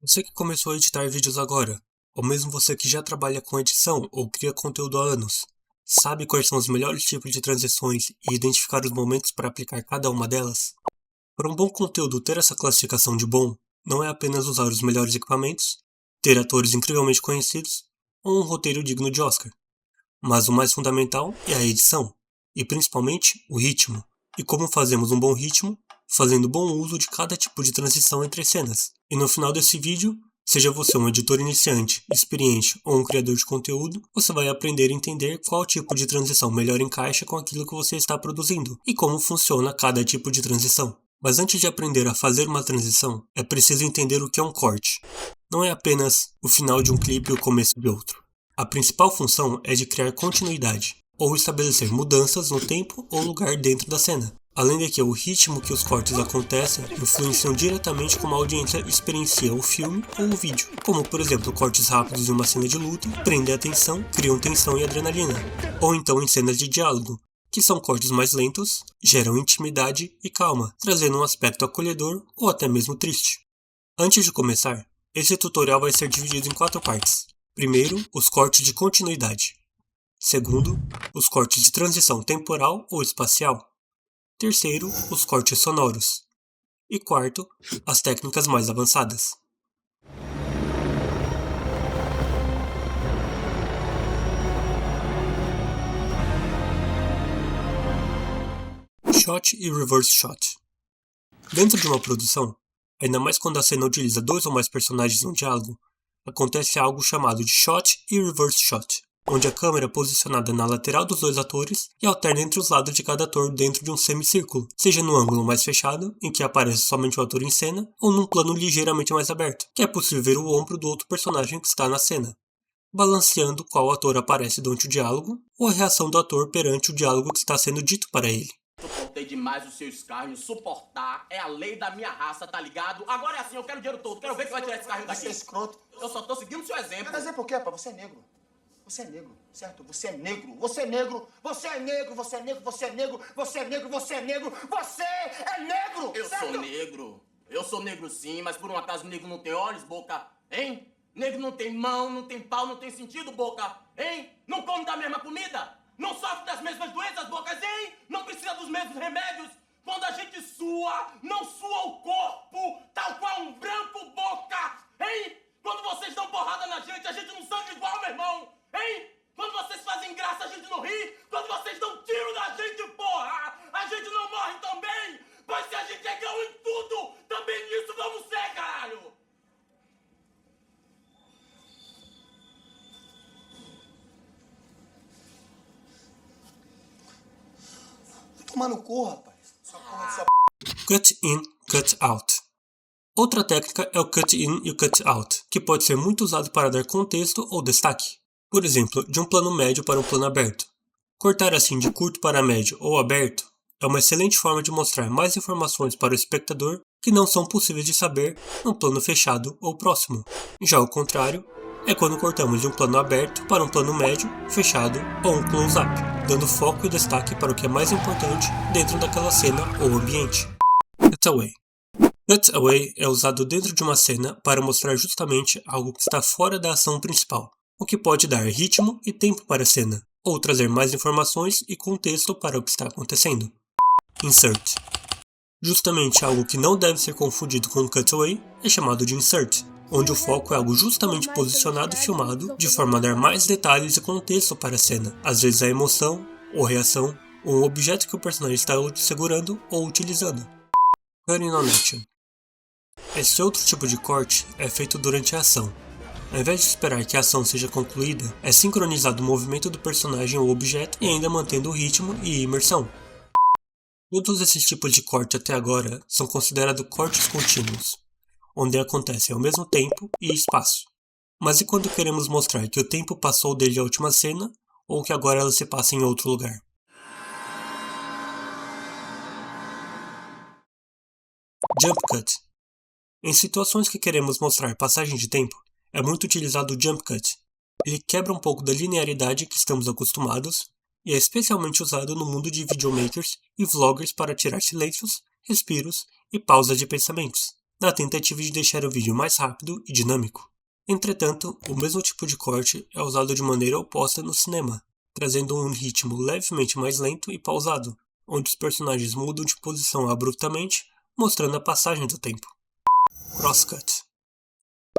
Você que começou a editar vídeos agora, ou mesmo você que já trabalha com edição ou cria conteúdo há anos, sabe quais são os melhores tipos de transições e identificar os momentos para aplicar cada uma delas? Para um bom conteúdo ter essa classificação de bom, não é apenas usar os melhores equipamentos, ter atores incrivelmente conhecidos ou um roteiro digno de Oscar, mas o mais fundamental é a edição, e principalmente o ritmo. E como fazemos um bom ritmo? Fazendo bom uso de cada tipo de transição entre cenas. E no final desse vídeo, seja você um editor iniciante, experiente ou um criador de conteúdo, você vai aprender a entender qual tipo de transição melhor encaixa com aquilo que você está produzindo e como funciona cada tipo de transição. Mas antes de aprender a fazer uma transição, é preciso entender o que é um corte. Não é apenas o final de um clipe e o começo de outro. A principal função é de criar continuidade, ou estabelecer mudanças no tempo ou lugar dentro da cena. Além de que o ritmo que os cortes acontecem influenciam diretamente como a audiência experiencia o filme ou o vídeo, como por exemplo cortes rápidos em uma cena de luta, prendem a atenção, criam tensão e adrenalina, ou então em cenas de diálogo, que são cortes mais lentos, geram intimidade e calma, trazendo um aspecto acolhedor ou até mesmo triste. Antes de começar, esse tutorial vai ser dividido em 4 partes. Primeiro, os cortes de continuidade. Segundo, os cortes de transição temporal ou espacial. Terceiro, os cortes sonoros. E quarto, as técnicas mais avançadas. Shot e reverse shot. Dentro de uma produção, ainda mais quando a cena utiliza 2 ou mais personagens no diálogo, acontece algo chamado de shot e reverse shot, onde a câmera é posicionada na lateral dos 2 atores e alterna entre os lados de cada ator dentro de um semicírculo, seja no ângulo mais fechado, em que aparece somente o ator em cena, ou num plano ligeiramente mais aberto, que é possível ver o ombro do outro personagem que está na cena, balanceando qual ator aparece durante o diálogo, ou a reação do ator perante o diálogo que está sendo dito para ele. Suportei demais o seu escárnio. Suportar é a lei da minha raça, tá ligado? Agora é assim, eu quero o dinheiro todo. Quero ver quem vai tirar esse escárnio daqui. Você é escroto. Eu só tô seguindo o seu exemplo. Mas exemplo o quê, rapaz? Você é negro. Você é negro, certo? Você é negro. Você é negro. Você é negro. Você é negro. Você é negro. Você é negro. Você é negro. Você é negro. Eu sou negro. Eu sou negro sim, mas por um acaso negro não tem olhos, boca? Hein? Negro não tem mão, não tem pau, não tem sentido, boca? Hein? Não come da mesma comida? Não sofre das mesmas doenças, bocas, hein? Não precisa dos mesmos remédios? Quando a gente sua, não sua o corpo, tal qual um branco, boca, hein? Quando vocês dão porrada na gente, a gente não sangra igual, meu irmão, hein? Quando vocês fazem graça, a gente não ri. Quando vocês dão tiro na gente, porra, a gente não morre também. Pois se a gente é grão em tudo, também nisso vamos ser, caralho. Toma no cu, rapaz. Só porra dessa Cut in, cut out. Outra técnica é o cut in e o cut out, que pode ser muito usado para dar contexto ou destaque. Por exemplo, de um plano médio para um plano aberto. Cortar assim de curto para médio ou aberto é uma excelente forma de mostrar mais informações para o espectador que não são possíveis de saber num plano fechado ou próximo. Já o contrário é quando cortamos de um plano aberto para um plano médio, fechado ou um close-up, dando foco e destaque para o que é mais importante dentro daquela cena ou ambiente. Cutaway. Cutaway é usado dentro de uma cena para mostrar justamente algo que está fora da ação principal, o que pode dar ritmo e tempo para a cena, ou trazer mais informações e contexto para o que está acontecendo. Insert. Justamente algo que não deve ser confundido com cutaway é chamado de insert, onde o foco é algo justamente posicionado e filmado de forma a dar mais detalhes e contexto para a cena, às vezes a emoção, ou reação, ou um objeto que o personagem está segurando ou utilizando. Cutting on action. Esse outro tipo de corte é feito durante a ação. Ao invés de esperar que a ação seja concluída, é sincronizado o movimento do personagem ou objeto e ainda mantendo o ritmo e imersão. Todos esses tipos de corte até agora são considerados cortes contínuos, onde acontecem ao mesmo tempo e espaço. Mas e quando queremos mostrar que o tempo passou desde a última cena, ou que agora ela se passa em outro lugar? Jump cut. Em situações que queremos mostrar passagem de tempo, é muito utilizado o jump cut. Ele quebra um pouco da linearidade que estamos acostumados e é especialmente usado no mundo de videomakers e vloggers para tirar silêncios, respiros e pausas de pensamentos. na tentativa de deixar o vídeo mais rápido e dinâmico. Entretanto, o mesmo tipo de corte é usado de maneira oposta no cinema, trazendo um ritmo levemente mais lento e pausado, onde os personagens mudam de posição abruptamente, mostrando a passagem do tempo. Crosscut.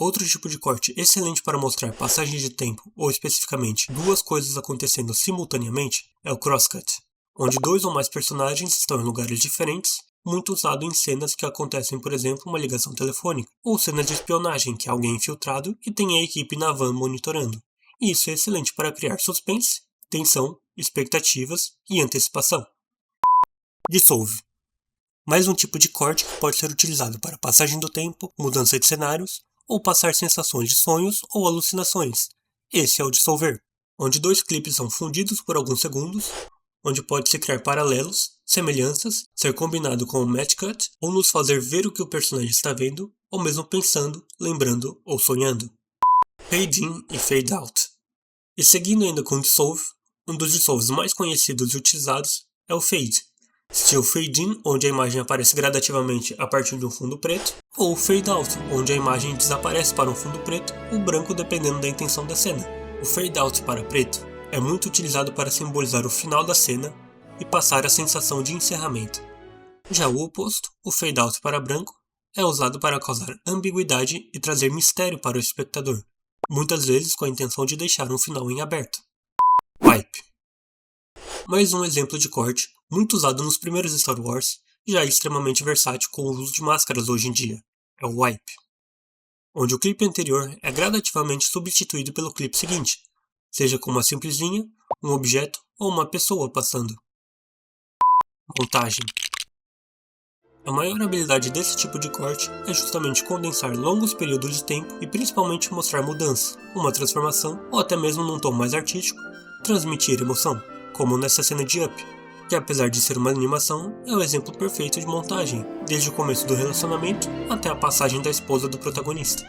Outro tipo de corte excelente para mostrar passagem de tempo, ou especificamente duas coisas acontecendo simultaneamente, é o crosscut, onde dois ou mais personagens estão em lugares diferentes, muito usado em cenas que acontecem, por exemplo, uma ligação telefônica, ou cena de espionagem que há alguém infiltrado e tem a equipe na van monitorando. E isso é excelente para criar suspense, tensão, expectativas e antecipação. Dissolve. Mais um tipo de corte que pode ser utilizado para passagem do tempo, mudança de cenários, ou passar sensações de sonhos ou alucinações. Esse é o dissolver, onde dois clipes são fundidos por alguns segundos, onde pode-se criar paralelos, semelhanças, ser combinado com o match cut, ou nos fazer ver o que o personagem está vendo, ou mesmo pensando, lembrando ou sonhando. Fade in e fade out. E seguindo ainda com o dissolve, um dos dissolves mais conhecidos e utilizados é o fade. Estilo fade in, onde a imagem aparece gradativamente a partir de um fundo preto, ou fade out, onde a imagem desaparece para um fundo preto ou branco dependendo da intenção da cena. O fade out para preto é muito utilizado para simbolizar o final da cena e passar a sensação de encerramento. Já o oposto, o fade out para branco, é usado para causar ambiguidade e trazer mistério para o espectador, muitas vezes com a intenção de deixar um final em aberto. Wipe. Mais um exemplo de corte, muito usado nos primeiros Star Wars, já extremamente versátil com o uso de máscaras hoje em dia, é o wipe, onde o clipe anterior é gradativamente substituído pelo clipe seguinte, seja com uma simples linha, um objeto ou uma pessoa passando. Montagem. A maior habilidade desse tipo de corte é justamente condensar longos períodos de tempo e principalmente mostrar mudança, uma transformação ou até mesmo num tom mais artístico, transmitir emoção, como nessa cena de Up, que apesar de ser uma animação, é o exemplo perfeito de montagem, desde o começo do relacionamento até a passagem da esposa do protagonista.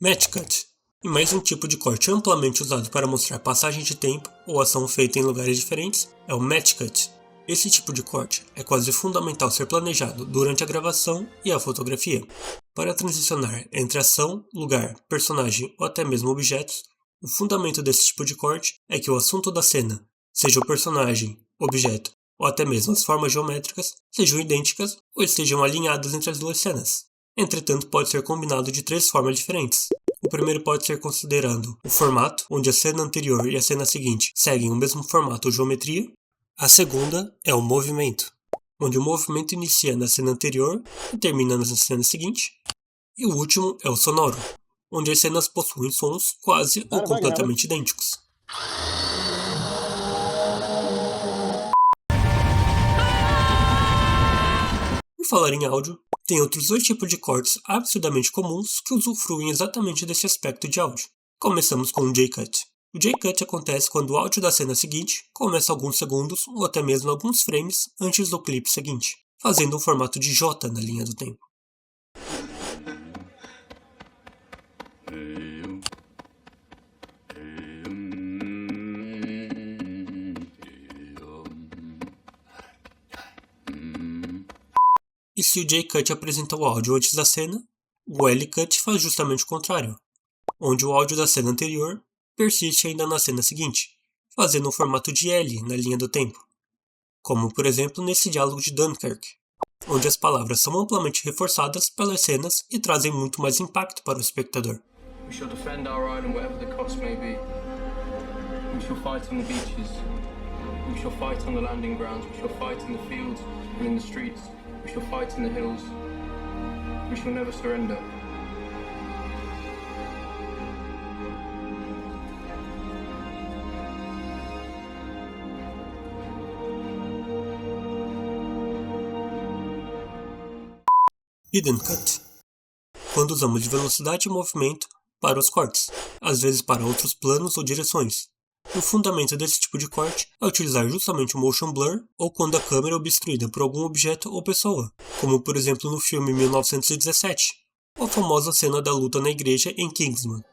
Match cut. E mais um tipo de corte amplamente usado para mostrar passagem de tempo ou ação feita em lugares diferentes é o match cut. Esse tipo de corte é quase fundamental ser planejado durante a gravação e a fotografia. Para transicionar entre ação, lugar, personagem ou até mesmo objetos, o fundamento desse tipo de corte é que o assunto da cena, seja o personagem, objeto ou até mesmo as formas geométricas, sejam idênticas ou estejam alinhadas entre as duas cenas. Entretanto, pode ser combinado de três formas diferentes. O primeiro pode ser considerando o formato, onde a cena anterior e a cena seguinte seguem o mesmo formato ou geometria. A segunda é o movimento, onde o movimento inicia na cena anterior e termina na cena seguinte. E o último é o sonoro, onde as cenas possuem sons quase ou completamente idênticos. Por falar em áudio, tem outros dois tipos de cortes absurdamente comuns que usufruem exatamente desse aspecto de áudio. Começamos com o J-Cut. O J-Cut acontece quando o áudio da cena seguinte começa alguns segundos ou até mesmo alguns frames antes do clipe seguinte, fazendo um formato de J na linha do tempo. E se o J-Cut apresenta o áudio antes da cena, o L-Cut faz justamente o contrário, onde o áudio da cena anterior persiste ainda na cena seguinte, fazendo um formato de L na linha do tempo, como por exemplo nesse diálogo de Dunkirk, onde as palavras são amplamente reforçadas pelas cenas e trazem muito mais impacto para o espectador. We shall defend our island whatever the cost may be. We shall fight on the beaches. We shall fight on the landing grounds. We shall fight in the fields and in the streets. We shall fight in the hills. We shall never surrender. Hidden Cut. Quando usamos de velocidade e movimento para os cortes, às vezes para outros planos ou direções. O fundamento desse tipo de corte é utilizar justamente o motion blur ou quando a câmera é obstruída por algum objeto ou pessoa, como por exemplo no filme 1917, ou a famosa cena da luta na igreja em Kingsman.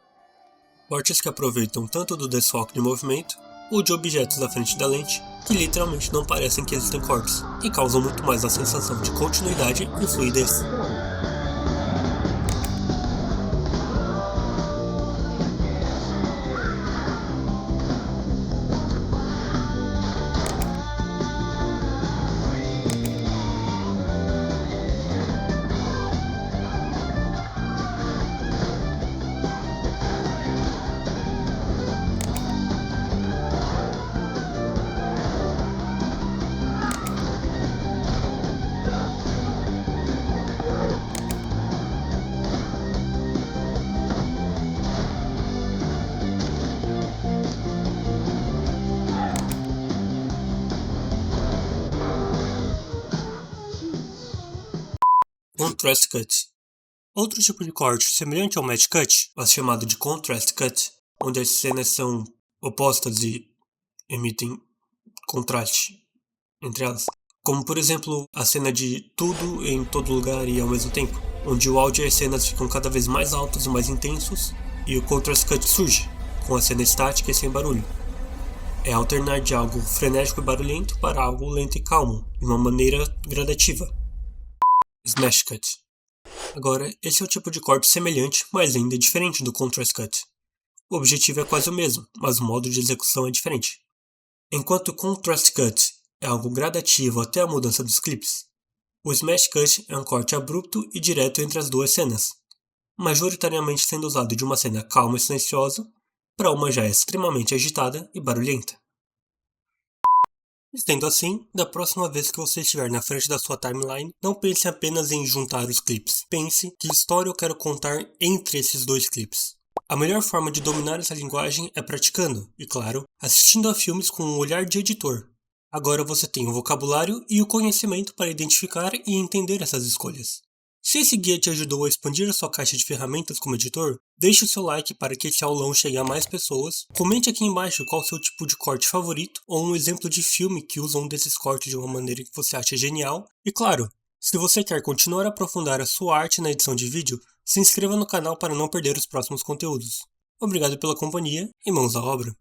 Cortes que aproveitam tanto do desfoque de movimento ou de objetos à frente da lente, que literalmente não parecem que existem cortes, e causam muito mais a sensação de continuidade e fluidez. Contrast Cut. Outro tipo de corte semelhante ao Match Cut, mas chamado de Contrast Cut, onde as cenas são opostas e emitem contraste entre elas. Como, por exemplo, a cena de tudo em todo lugar e ao mesmo tempo, onde o áudio e as cenas ficam cada vez mais altos e mais intensos, e o Contrast Cut surge, com a cena estática e sem barulho. É alternar de algo frenético e barulhento para algo lento e calmo, de uma maneira gradativa. Smash Cut. Agora, esse é o tipo de corte semelhante, mas ainda diferente do Contrast Cut. O objetivo é quase o mesmo, mas o modo de execução é diferente. Enquanto o Contrast Cut é algo gradativo até a mudança dos clipes, o Smash Cut é um corte abrupto e direto entre as duas cenas, majoritariamente sendo usado de uma cena calma e silenciosa para uma já extremamente agitada e barulhenta. Sendo assim, da próxima vez que você estiver na frente da sua timeline, não pense apenas em juntar os clipes. Pense que história eu quero contar entre esses dois clipes. A melhor forma de dominar essa linguagem é praticando, e claro, assistindo a filmes com um olhar de editor. Agora você tem o vocabulário e o conhecimento para identificar e entender essas escolhas. Se esse guia te ajudou a expandir a sua caixa de ferramentas como editor, deixe o seu like para que esse aulão chegue a mais pessoas, comente aqui embaixo qual o seu tipo de corte favorito ou um exemplo de filme que usa um desses cortes de uma maneira que você acha genial, e claro, se você quer continuar a aprofundar a sua arte na edição de vídeo, se inscreva no canal para não perder os próximos conteúdos. Obrigado pela companhia e mãos à obra!